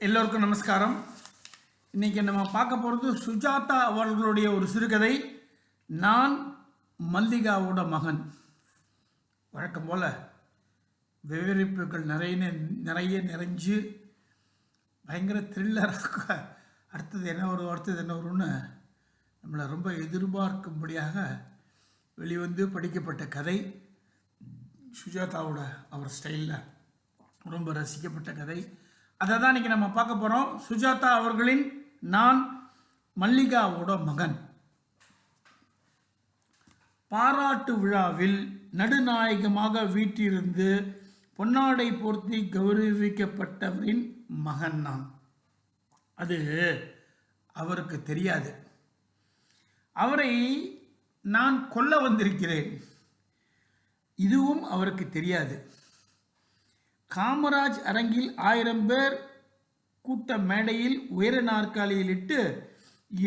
எல்லோருக்கும் நமஸ்காரம். இன்றைக்கி நம்ம பார்க்க போகிறது சுஜாதா அவர்களுடைய ஒரு சிறுகதை, நான் மல்லிகாவோட மகன். வழக்கம் போல் விவரிப்புகள் நிறைய நிறைஞ்சு பயங்கர த்ரில்லராக அடுத்தது என்ன வரும்னு நம்மளை ரொம்ப எதிர்பார்க்கும்படியாக வெளிவந்து படிக்கப்பட்ட கதை. சுஜாதாவோட அவர் ஸ்டைலில் ரொம்ப ரசிக்கப்பட்ட கதை. அதை தான் இன்றைக்கி நம்ம பார்க்க போகிறோம். சுஜாதா அவர்களின் நான் மல்லிகாவோட மகன். பாராட்டு விழாவில் நடுநாயகமாக வீட்டிலிருந்து பொன்னாடை போர்த்தி கௌரவிக்கப்பட்டவரின் மகன் நான். அது அவருக்கு தெரியாது. அவரை நான் கொல்ல வந்திருக்கிறேன், இதுவும் அவருக்கு தெரியாது. காமராஜ் அரங்கில் 1000 பேர் கூட்ட மேடையில் உயர நாற்காலியில் இட்டு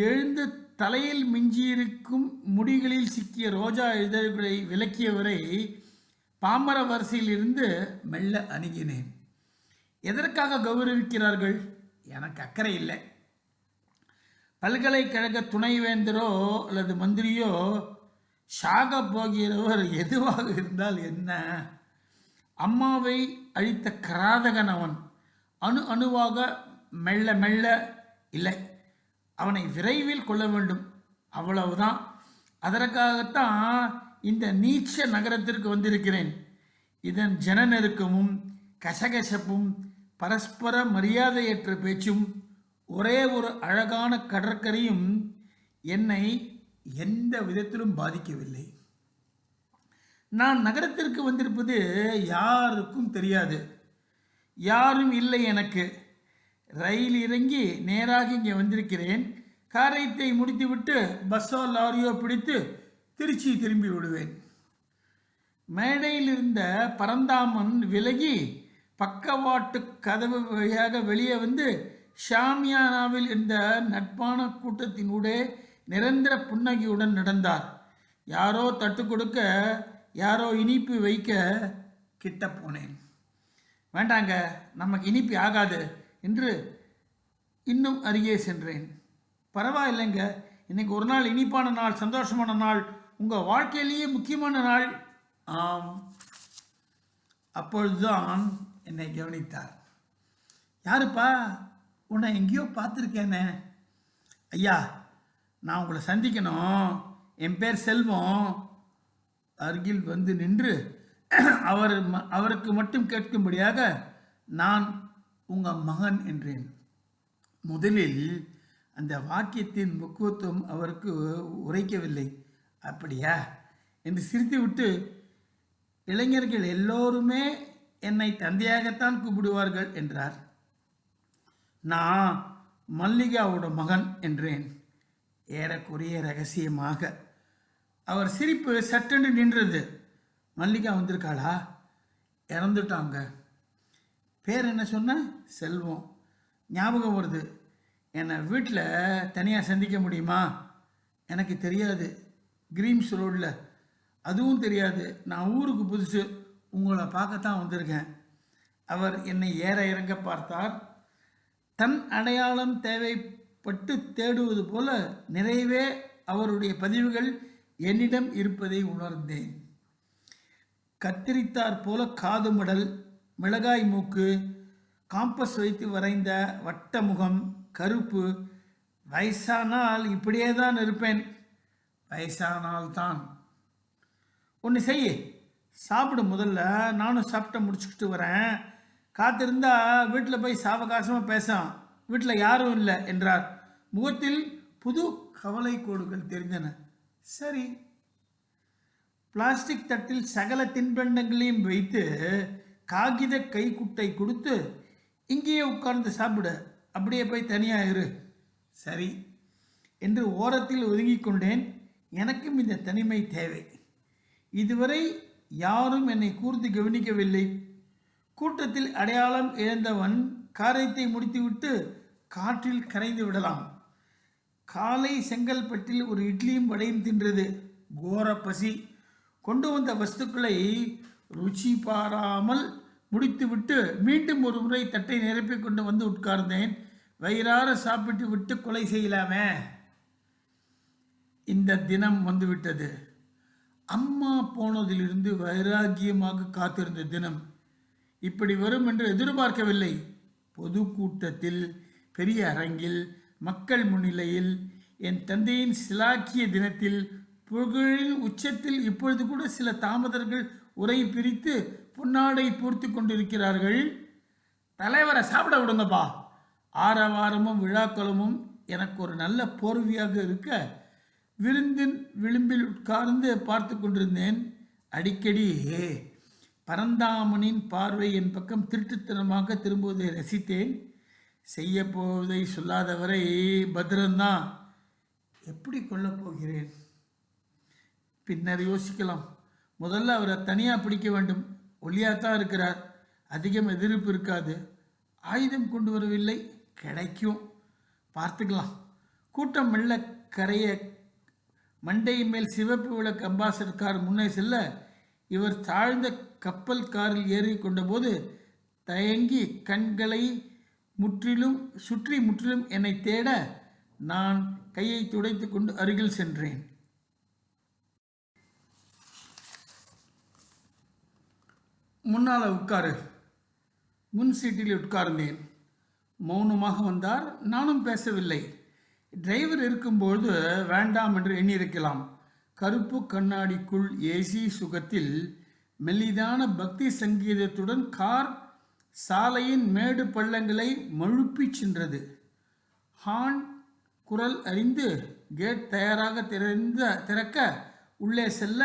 எழுந்து தலையில் மிஞ்சியிருக்கும் முடிகளில் சிக்கிய ரோஜா இதழ்களை விலக்கியவரை பாமர வரிசையில் இருந்து மெல்ல அணுகினேன். எதற்காக கௌரவிக்கிறார்கள்? எனக்கு அக்கறை இல்லை. பல்கலைக்கழக துணைவேந்தரோ அல்லது மந்திரியோ சாக போகிறவர் எதுவாக இருந்தால் என்ன? அம்மாவை அழித்த கராதகன் அவன். அணுவாக மெல்ல மெல்ல இல்லை, அவனை விரைவில் கொள்ள வேண்டும், அவ்வளவுதான். அதற்காகத்தான் இந்த நீச்ச நகரத்திற்கு வந்திருக்கிறேன். இதன் ஜன நெருக்கமும் கசகசப்பும் பரஸ்பர மரியாதையற்ற பேச்சும் ஒரே ஒரு அழகான கடற்கரையும் என்னை எந்த விதத்திலும் பாதிக்கவில்லை. நான் நகரத்திற்கு வந்திருப்பது யாருக்கும் தெரியாது. யாரும் இல்லை எனக்கு. ரயில் இறங்கி நேராக இங்கே வந்திருக்கிறேன். காரியத்தை முடித்துவிட்டு பஸ்ஸோ லாரியோ பிடித்து திருச்சி திரும்பி விடுவேன். மேடையில் இருந்த பரந்தாமன் விலகி பக்கவாட்டு கதவு வழியாக வெளியே வந்து ஷாமியானாவில் இருந்த நட்பான கூட்டத்தினூடே நிரந்தர புன்னகையுடன் நடந்தார். யாரோ தட்டு கொடுக்க, யாரோ இனிப்பு வைக்க கிட்ட போனேன். வேண்டாங்க, நமக்கு இனிப்பு ஆகாது என்று இன்னும் அருகே சென்றேன். பரவாயில்லைங்க, இன்னைக்கு ஒரு நாள் இனிப்பான நாள், சந்தோஷமான நாள், உங்கள் வாழ்க்கையிலேயே முக்கியமான நாள். ஆம். அப்பொழுதுதான் என்னை கவனித்தார். யாருப்பா, உன்னை எங்கேயோ பார்த்துருக்கேனே. ஐயா, நான் உங்களை சந்திக்கணும். என் பேர் செல்வம். அருகில் வந்து நின்று அவருக்கு மட்டும் கேட்கும்படியாக நான் உங்கள் மகன் என்றேன். முதலில் அந்த வாக்கியத்தின் முக்கியத்துவம் அவருக்கு உரைக்கவில்லை. அப்படியா என்று சிரித்துவிட்டு, இளைஞர்கள் எல்லோருமே என்னை தந்தையாகத்தான் கூப்பிடுவார்கள் என்றார். நான் மல்லிகாவோட மகன் என்றேன், ஏறக்குறைய ரகசியமாக. அவர் சிரிப்பு சட்டென்று நின்றது. மல்லிகா வந்திருக்காளா? இறந்துட்டாங்க. பேர் என்ன சொன்ன? செல்வம். ஞாபகம் வருது. என்னை வீட்டில் தனியாக சந்திக்க முடியுமா? எனக்கு தெரியாது. கிரீம்ஸ் ரோடில் அதுவும் தெரியாது. நான் ஊருக்கு புதுசு, உங்களை பார்க்கத்தான் வந்திருக்கேன். அவர் என்னை ஏற இறங்க பார்த்தார். தன் அடையாளம் தேவைப்பட்டு தேடுவது போல நிறையவே அவருடைய பதிவுகள் என்னிடம் இருப்பதை உணர்ந்தேன். கத்திரித்தார் போல காது மடல், மிளகாய் மூக்கு, காம்பஸ் வைத்து வரைந்த வட்ட முகம், கருப்பு. வயசானால் இப்படியே தான் இருப்பேன். வயசானால்தான். ஒன்று செய்ய, சாப்பிடு முதல்ல. நானும் சாப்பிட்ட முடிச்சுக்கிட்டு வரேன். காத்திருந்தா வீட்டில் போய் சாவகாசமாக பேசாம். வீட்டில் யாரும் இல்லை என்றார். முகத்தில் புது கவலை கோடுகள் தெரிந்தன. சரி. பிளாஸ்டிக் தட்டில் சகல தின்பண்டங்களையும் வைத்து காகித கைக்குட்டை கொடுத்து, இங்கேயே உட்கார்ந்து சாப்பிட, அப்படியே போய் தனியாக இரு. சரி என்று ஓரத்தில் ஒதுங்கிக் கொண்டேன். எனக்கும் இந்த தனிமை தேவை. இதுவரை யாரும் என்னை கூர்ந்து கவனிக்கவில்லை. கூட்டத்தில் அடையாளம் இழந்தவன் காரியத்தை முடித்துவிட்டு காற்றில் கரைந்து விடலாம். காலை செங்கல்பட்டில் ஒரு இட்லியும் வடையும் தின்றது. கோர பசி. கொண்டு வந்த வஸ்துக்களை ருச்சி பாராமல் முடித்துவிட்டு மீண்டும் ஒரு முறை தட்டை நிரப்பிக் கொண்டு வந்து உட்கார்ந்தேன். வயிறார சாப்பிட்டு விட்டு கொலை செய்யலாமே. இந்த தினம் வந்துவிட்டது. அம்மா போனதிலிருந்து வைராகியமாக காத்திருந்த தினம் இப்படி வரும் என்று எதிர்பார்க்கவில்லை. பொதுக்கூட்டத்தில், பெரிய அரங்கில், மக்கள் முன்னிலையில், என் தந்தையின் சிலாக்கிய தினத்தில், புகழின் உச்சத்தில் இப்பொழுது கூட சில தாமதர்கள் உரை பிரித்து பொன்னாடை பூர்த்தி கொண்டிருக்கிறார்கள். தலைவரை சாப்பிட விடுங்கப்பா. ஆரவாரமும் விழாக்களமும் எனக்கு ஒரு நல்ல போர்வையாக இருக்க விருந்தின் விளிம்பில் உட்கார்ந்து பார்த்து கொண்டிருந்தேன். அடிக்கடி பரந்தாமனின் பார்வை என் பக்கம் திருட்டுத்தனமாக திரும்புவதை ரசித்தேன். செய்ய போவதை சொல்லாதவரை பத்திரம்தான். எப்படி கொல்லப் போகிறேன்? பின்னர் யோசிக்கலாம். முதல்ல அவரை தனியாக பிடிக்க வேண்டும். ஒல்லியாத்தான் இருக்கிறார். அதிகம் எதிர்ப்பு இருக்காது. ஆயுதம் கொண்டு வரவில்லை. கிடைக்கும், பார்த்துக்கலாம். கூட்டம் மெல்ல கரைய மண்டை மேல் சிவப்பு விளக்கு அம்பாசடர் கார் முன்னே செல்ல இவர் தாழ்ந்த கப்பல் காரில் ஏறி கொண்டபோது தயங்கி கண்களை முற்றிலும் என்னை தேட நான் கையை துடைத்து கொண்டு அருகில் சென்றேன். முன்னால் உட்காரு. முன் சீட்டில் உட்கார்ந்தேன். மௌனமாக வந்தார். நானும் பேசவில்லை. டிரைவர் இருக்கும்போது வேண்டாம் என்று எண்ணியிருக்கலாம். கருப்பு கண்ணாடிக்குள் ஏசி சுகத்தில் மெல்லிதான பக்தி சங்கீதத்துடன் கார் சாலையின் மேடு பள்ளங்களை மழுப்பிச் சென்றது. ஹார்ன் குரல் அறிந்து கேட் தயாராக திறக்க உள்ளே செல்ல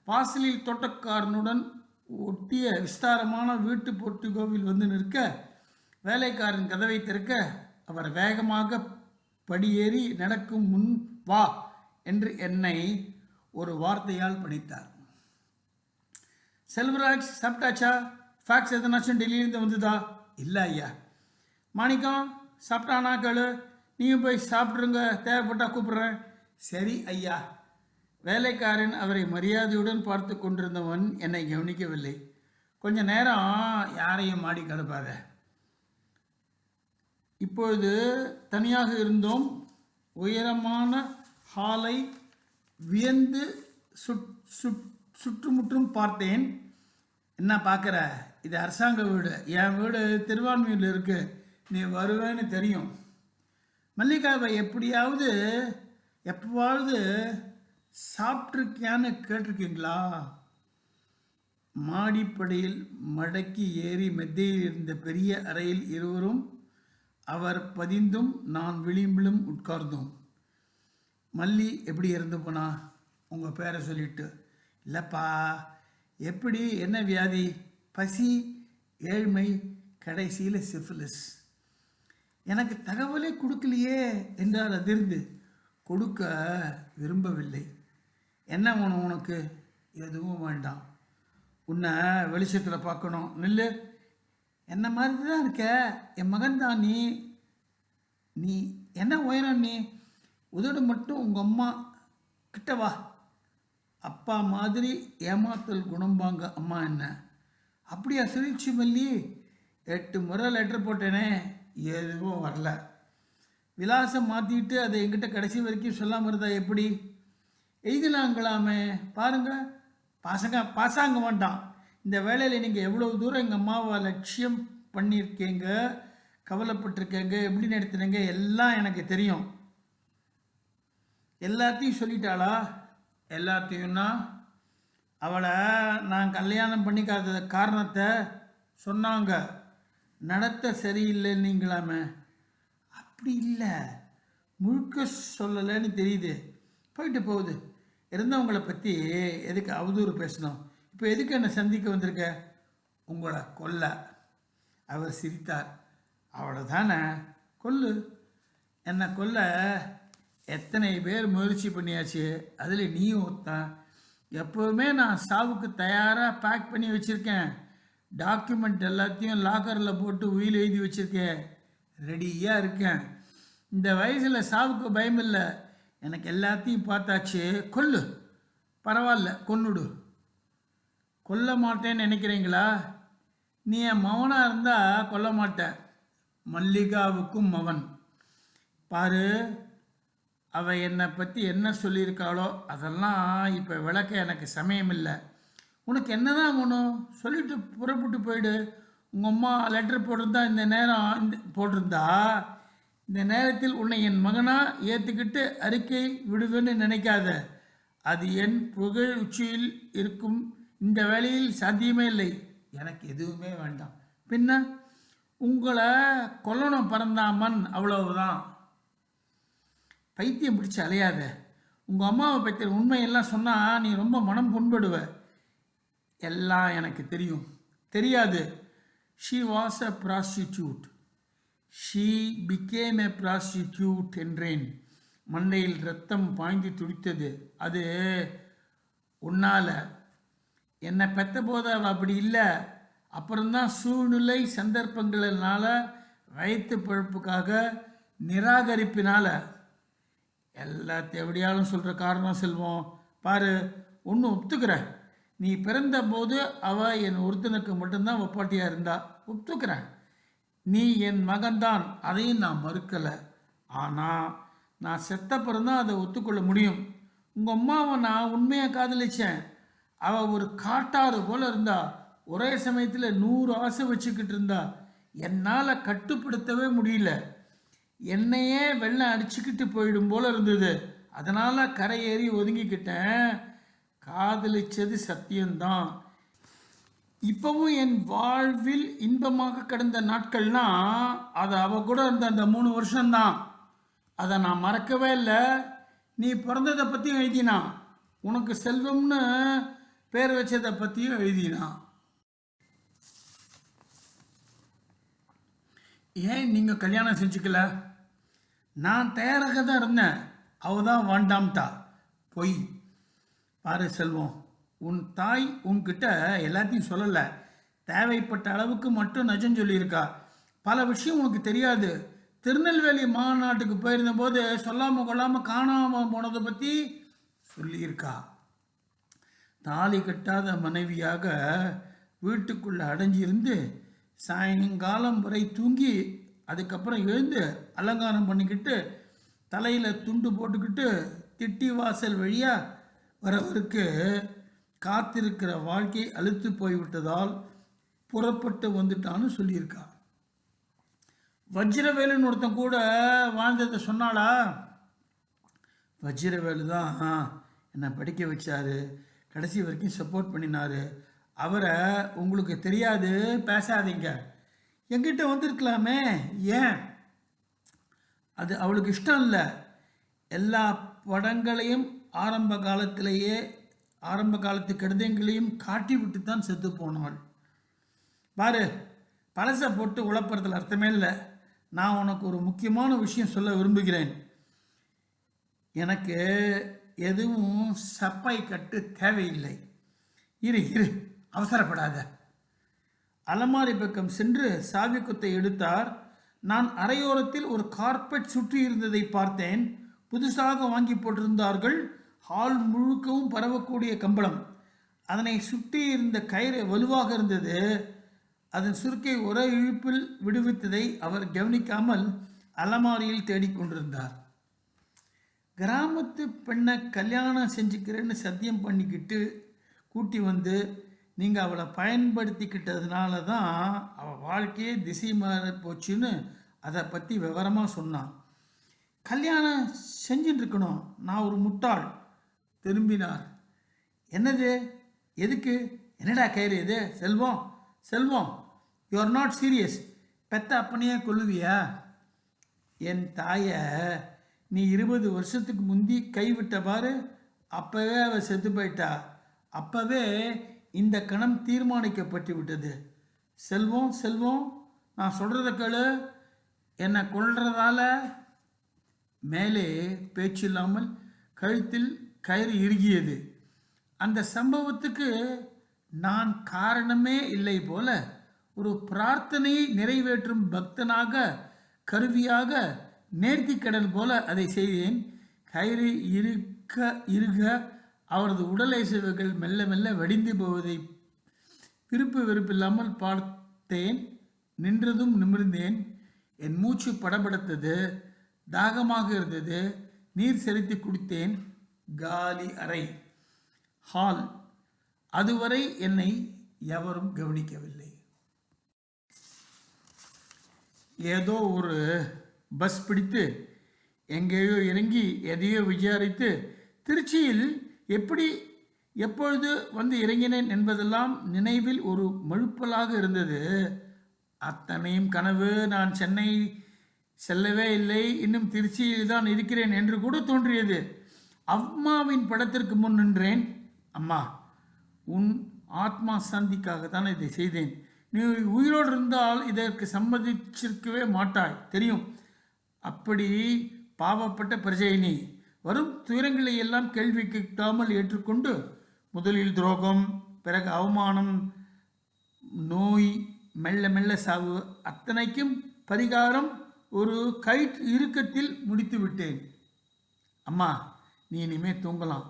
வாசலில் தோட்டக்காரனுடன் ஒட்டிய விஸ்தாரமான வீட்டு போர்ட்டிகோவில் வந்து நிற்க வேலைக்காரன் கதவை திறக்க அவர் வேகமாக படியேறி நடக்கும் முன் வா என்று என்னை ஒரு வார்த்தையால் பணித்தார். செல்வராஜ், சாப்பிட்டாச்சா? ஃபேக்ஸ் எதனாச்சும் டெல்லியிலேருந்து வந்துதா? இல்லை ஐயா. மாணிக்கம் சாப்பிட்டானா கேளு. நீங்கள் போய் சாப்பிட்ருங்க, தேவைப்பட்டா கூப்பிட்றேன். சரி ஐயா. வேலைக்காரன் அவரை மரியாதையுடன் பார்த்து கொண்டிருந்தவன் என்னை கவனிக்கவில்லை. கொஞ்ச நேரம் யாரையும் மாடி கலப்பாத. இப்பொழுது தனியாக இருந்தோம். உயரமான ஹாலை வியந்து சுற்றுமுற்றும் பார்த்தேன். என்ன பார்க்குற? இது அரசாங்க வீடு. என் வீடு திருவான்மையூரில் இருக்கு. நீ வருவேன்னு தெரியும். மல்லிகாவை எப்போவாவது சாப்பிட்ருக்கியான்னு கேட்டிருக்கீங்களா? மாடிப்படியில் மடக்கி ஏறி மெத்தையில் இருந்த பெரிய அறையில் இருவரும், அவர் பதிந்தும் நான் விளிம்பிலும் உட்கார்ந்தோம். மல்லி எப்படி இறந்து போனா? உங்கள் பேரை சொல்லிட்டு. இல்லைப்பா. எப்படி? என்ன வியாதி? பசி, ஏழ்மை, கடைசியில் சிஃபிலிஸ். எனக்கு தகவலே கொடுக்கலையே என்றால் அதிர்ந்து. கொடுக்க விரும்பவில்லை. என்ன வேணும் உனக்கு? எதுவும் வேண்டாம். உன்னை வெளிச்சத்தில் பார்க்கணும். நில்லு. என்ன மாதிரி தான் இருக்க. என் மகன் தான் நீ. நீ என்ன உயரம்? நீ உதடு மட்டும் உங்கள் அம்மா கிட்ட வா. அப்பா மாதிரி ஏமாத்தல் குணம்பாங்க அம்மா. என்ன அப்படியா? சிரிச்சு மல்லி. 8 முறை லெட்டர் போட்டேனே, எதுவும் வரல. விலாசம் மாற்றிட்டு அதை என்கிட்ட கடைசி வரைக்கும் சொல்லாமல் இருந்தா எப்படி? எழுதலாங்களாமே. பாருங்கள், பாசாங்க வேண்டாம். இந்த வேலையில் நீங்கள் எவ்வளோ தூரம் எங்கள் அம்மாவை லட்சியம் பண்ணியிருக்கீங்க, கவலைப்பட்டிருக்கேங்க, எப்படி நடத்துனீங்க, எல்லாம் எனக்கு தெரியும். எல்லாத்தையும் சொல்லிட்டாளா? எல்லாத்தையும்னா அவளை நான் கல்யாணம் பண்ணிக்காத காரணத்தை சொன்னாங்க. நடத்த சரியில்லைன்னீங்களாமே. அப்படி இல்லை, முழுக்க சொல்லலைன்னு தெரியுது. போயிட்டு போகுது. இருந்தவங்களை பற்றி எதுக்கு அவதூறு பேசணும்? இப்போ எதுக்கு என்னை சந்திக்க வந்திருக்க? உங்களை கொல்ல. அவர் சிரித்தார். அவ்வளோதானே, கொல்லு. என்னை கொல்ல எத்தனை பேர் முயற்சி பண்ணியாச்சு. அதில் நீயும் ஒருத்தன். எப்போவுமே நான் சாவுக்கு தயாராக பேக் பண்ணி வச்சுருக்கேன். டாக்குமெண்ட் எல்லாத்தையும் லாக்கரில் போட்டு உயில் எழுதி வச்சுருக்கேன். ரெடியாக இருக்கேன். இந்த வயசில் சாவுக்கு பயம் இல்லை. எனக்கு எல்லாத்தையும் பார்த்தாச்சு. கொல்லு. பரவாயில்ல, கொன்னுடு. கொல்ல மாட்டேன்னு நினைக்கிறீங்களா? நீ என் மவனாக இருந்தால் கொல்ல மாட்ட. மல்லிகாவுக்கும் மவன். பாரு, அவ என்னை பற்றி என்ன சொல்லியிருக்காளோ அதெல்லாம் இப்போ விளக்க எனக்கு சமயம் இல்லை. உனக்கு என்னதான் வேணும் சொல்லிட்டு புறப்பட்டு போயிடு. உங்கள் அம்மா லெட்டர் போட்டிருந்தா போட்டிருந்தா இந்த நேரத்தில் உன்னை என் மகனா ஏற்றுக்கிட்டு அறிக்கை விடுவேன்னு நினைக்காத. அது என் புகழ் உச்சியில் இருக்கும் இந்த வேலையில் சாத்தியமே இல்லை. எனக்கு எதுவுமே வேண்டாம். பின்ன உங்களை கொல்லணும் பறந்தாமன், அவ்வளவுதான். பைத்தியம் பிடிச்சி அலையாத. உங்கள் அம்மாவை பற்றி உண்மையெல்லாம் சொன்னால் நீ ரொம்ப மனம் புண்படுவ. எல்லாம் எனக்கு தெரியும். தெரியாது. She was a prostitute. She became a prostitute என்றேன். மண்டையில் ரத்தம் பாய்ந்து துடித்தது. அது உன்னால். என்னை பெற்ற போது அவள் அப்படி இல்லை. அப்புறம்தான் சூழ்நிலை சந்தர்ப்பங்களினால, வயிற்று பழப்புக்காக, நிராகரிப்பினால. எல்லாத்தையும் எப்படியாலும் சொல்கிற காரணம் செல்வம். பாரு, ஒன்று ஒத்துக்கிறேன். நீ பிறந்த போது அவள் என் ஒருத்தனுக்கு மட்டும்தான் ஒப்பாட்டியாக இருந்தா. ஒத்துக்கிறேன். நீ என் மகன்தான், அதையும் நான் மறுக்கலை. ஆனால் நான் செத்தப்புறம்தான் அதை ஒத்துக்கொள்ள முடியும். உங்கள் அம்மாவை நான் உண்மையாக காதலிச்சேன். அவள் ஒரு காட்டாறு போல் இருந்தா. ஒரே சமயத்தில் 100 ஆசை வச்சுக்கிட்டு இருந்தா. என்னால் கட்டுப்படுத்தவே முடியல. என்னையே வெள்ளம் அடிச்சுக்கிட்டு போயிடும் போல இருந்தது. அதனால் கரையேறி ஒதுங்கிக்கிட்டேன். காதலிச்சது சத்தியம்தான். இப்போவும் என் வாழ்வில் இன்பமாக கடந்த நாட்கள்னா அது அவள் கூட இருந்த அந்த 3 வருஷம்தான். அதை நான் மறக்கவே இல்லை. நீ பிறந்ததை பற்றியும் எழுதினான். உனக்கு செல்வம்னு பேர் வச்சதை பற்றியும் எழுதினான். ஏன் நீங்கள் கல்யாணம் செஞ்சுக்கல? நான் தயாராக தான் இருந்தேன். அவள் தான் வேண்டாம்ட்டா. பொய். பாரு செல்வம், உன் தாய் உன்கிட்ட எல்லாத்தையும் சொல்லலை. தேவைப்பட்ட அளவுக்கு மட்டும் நிஜம் சொல்லியிருக்கா. பல விஷயம் உனக்கு தெரியாது. திருநெல்வேலி மாநாட்டுக்கு போயிருந்த போது சொல்லாமல் கொள்ளாமல் காணாமல் போனதை பற்றி சொல்லியிருக்கா. தாலி கட்டாத மனைவியாக வீட்டுக்குள்ளே அடைஞ்சிருந்து சாயங்காலம் வரை தூங்கி அதுக்கப்புறம் எழுந்து அலங்காரம் பண்ணிக்கிட்டு தலையில் துண்டு போட்டுக்கிட்டு திட்டி வாசல் வழியாக வரவருக்கு காத்திருக்கிற வாழ்க்கை அழுத்து போய்விட்டதால் புறப்பட்டு வந்துட்டான்னு சொல்லியிருக்கா. வஜ்ரவேலுன்னு ஒருத்தன் கூட வாழ்ந்ததை சொன்னாளா? வஜ்ரவேலு தான் என்னை படிக்க வச்சாரு, கடைசி வரைக்கும் சப்போர்ட் பண்ணினார். அவரை உங்களுக்கு தெரியாது, பேசாதீங்க. என்கிட்ட வந்திருக்கலாமே. ஏன்? அது அவளுக்கு இஷ்டம் இல்லை. எல்லா படங்களையும் ஆரம்ப காலத்து கடிதங்களையும் காட்டி விட்டு தான் செத்து போனாள். பாரு, பழசை போட்டு உழப்புறதுல அர்த்தமே இல்லை. நான் உனக்கு ஒரு முக்கியமான விஷயம் சொல்ல விரும்புகிறேன். எனக்கு எதுவும் சப்பை கட்டு தேவையில்லை. இரு, அவசரப்படாத. அலமாரி பக்கம் சென்று சாவி குத்தை எடுத்தார். நான் அரையோரத்தில் ஒரு கார்பெட் சுற்றி இருந்ததை பார்த்தேன். புதுசாக வாங்கி போட்டிருந்தார்கள். ஹால் முழுக்கவும் பரவக்கூடிய கம்பளம். அதனை சுற்றி இருந்த கயிறு வலுவாக இருந்தது. அதன் சுருக்கை ஒரே இழுப்பில் விடுவித்ததை அவர் கவனிக்காமல் அலமாரியில் தேடிக்கொண்டிருந்தார். கிராமத்து பெண்ணை கல்யாணம் செஞ்சுக்கிறேன்னு சத்தியம் பண்ணிக்கிட்டு கூட்டி வந்து நீங்கள் அவளை பயன்படுத்திக்கிட்டதுனால தான் அவள் வாழ்க்கையே திசை மாற போச்சுன்னு அதை பற்றி விவரமாக சொன்னான். கல்யாணம் செஞ்சுட்டு இருக்கணும். நான் ஒரு முட்டாள். திரும்பினார். என்னது? எதுக்கு? என்னடா கயிறு இது? செல்வம், யூ ஆர் நாட் சீரியஸ். பெத்த அப்பனையே கொல்லுவியா? என் தாயை நீ 20 வருஷத்துக்கு முந்தி கைவிட்ட பாரு. அப்போவே அவள் செத்து போயிட்டா. அப்போவே இந்த கணம் தீர்மானிக்கப்பட்டு விட்டது. செல்வம், நான் சொல்கிறத கேளு. என்னை கொல்றதால மேலே பேச்சு இல்லாமல் கழுத்தில் கயிறு இறுகியது. அந்த சம்பவத்துக்கு நான் காரணமே இல்லை போல ஒரு பிரார்த்தனையை நிறைவேற்றும் பக்தனாக, கருவியாக, நேர்த்திக்கடன் போல அதை செய்தேன். கயிறு இறுக அவரது உடல் அசைவுகள் மெல்ல மெல்ல வடிந்து போவதை விருப்பு வெறுப்பில்லாமல் பார்த்தேன், நின்றதும் நிமிர்ந்தேன். என் மூச்சு படபடத்தது, தாகமாக இருந்தது. நீர் செலுத்தி குடித்தேன். காலி அறை, ஹால். அதுவரை என்னை எவரும் கவனிக்கவில்லை. ஏதோ ஒரு பஸ் பிடித்து எங்கேயோ இறங்கி எதையோ விசாரித்து திருச்சியில் எப்பொழுது வந்து இறங்கினேன் என்பதெல்லாம் நினைவில் ஒரு மழுப்பலாக இருந்தது. அத்தனையும் கனவு. நான் சென்னை செல்லவே இல்லை, இன்னும் திருச்சியில் தான் இருக்கிறேன் என்று கூட தோன்றியது. அம்மாவின் படத்திற்கு முன் நின்றேன். அம்மா, உன் ஆத்மா சாந்திக்காக தான் இதை செய்தேன். நீ உயிரோடு இருந்தால் இதற்கு சம்மதிச்சிருக்கவே மாட்டாய், தெரியும். அப்படி பாவப்பட்ட பிரஜை நீ. வரும் துயரங்களை எல்லாம் கேள்வி கேட்காமல் ஏற்றுக்கொண்டு முதலில் துரோகம், பிறகு அவமானம், நோய், மெல்ல மெல்ல சாவு, அத்தனைக்கும் பரிகாரம் ஒரு கயிற்று இறுக்கத்தில் முடித்து விட்டேன். அம்மா, நீ இனிமேல் தூங்கலாம்,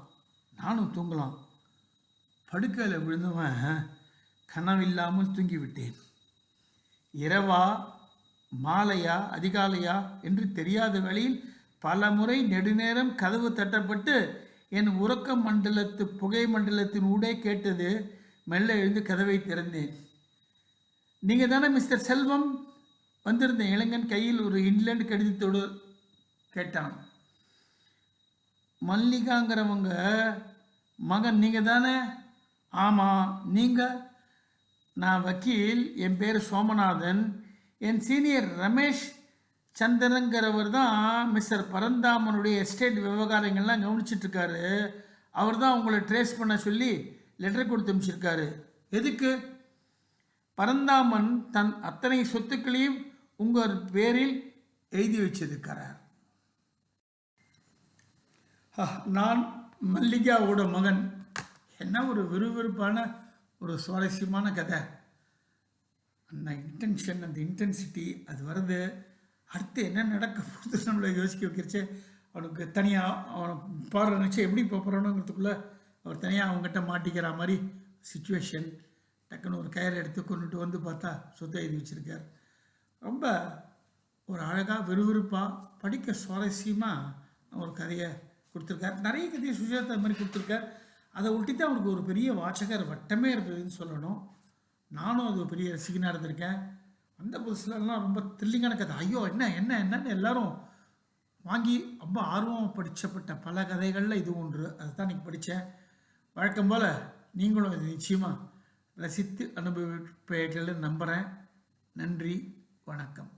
நானும் தூங்கலாம். படுக்கையில் விழுந்தவன் கனவில்லாமல் தூங்கிவிட்டேன். இரவா மாலையா அதிகாலையா என்று தெரியாத வேளையில் பல முறை நெடுநேரம் கதவு தட்டப்பட்டு என் உறக்க மண்டலத்து புகை மண்டலத்தின் ஊடே கேட்டது. மெல்ல எழுந்து கதவை திறந்தேன். நீங்கள் தானே மிஸ்டர் செல்வம்? வந்திருந்த இளைஞன் கையில் ஒரு இங்கிலாந்து கடிதத்தோடு கேட்டான். மல்லிகாங்கிறவங்க மகன் நீங்கள் தானே? ஆமாம். நீங்கள்? நான் வக்கீல். என் பேர் சோமநாதன். என் சீனியர் ரமேஷ் சந்திரங்கிறவர் தான் மிஸ்டர் பரந்தாமனுடைய எஸ்டேட் விவகாரங்கள்லாம் கவனிச்சிட்ருக்காரு. அவர் தான் உங்களை ட்ரேஸ் பண்ண சொல்லி லெட்டர் கொடுத்து அனுப்பிச்சிருக்காரு. எதுக்கு? பரந்தாமன் தன் அத்தனை சொத்துக்களையும் உங்கள் பேரில் எழுதி வச்சிருக்கிறார். நான் மல்லிகாவோட மகன். என்ன ஒரு விறுவிறுப்பான ஒரு சுவாரஸ்யமான கதை. அந்த இன்டென்ஷன், அந்த இன்டென்சிட்டி, அது வருது. அடுத்து என்ன நடக்க போகுது நம்மளை யோசிக்க வைக்கிறச்சு. அவனுக்கு தனியாக அவனை பாடுற நினச்சி எப்படி போகிறானுங்கிறதுக்குள்ளே அவர் தனியாக அவங்ககிட்ட மாட்டிக்கிற மாதிரி சுச்சுவேஷன். டக்குன்னு ஒரு கயிறு எடுத்து கொண்டுட்டு வந்து பார்த்தா சொத்தை எழுதி வச்சுருக்கார். ரொம்ப ஒரு அழகாக விறுவிறுப்பாக படிக்க சுவாரஸ்யமாக ஒரு கதையை கொடுத்துருக்கார். நிறைய கதையை சுஜாதா மாதிரி கொடுத்துருக்கார். அதை ஒட்டி தான் அவருக்கு ஒரு பெரிய வாசகர் வட்டமே இருந்ததுன்னு சொல்லணும். நானும் அது பெரிய ரசிகனாக இருந்திருக்கேன். அந்த புதுசுலலாம் ரொம்ப த்ரில்லிங்கான கதை. ஐயோ என்ன என்ன என்னன்னு எல்லாரும் வாங்கி ரொம்ப ஆர்வமாக படித்தப்பட்ட பல கதைகளில் இது ஒன்று. அதை தான் இன்றைக்கி படித்தேன். வழக்கம் போல் நீங்களும் இது நிச்சயமாக ரசித்து அனுபவிப்பீர்கள் நம்புகிறேன். நன்றி, வணக்கம்.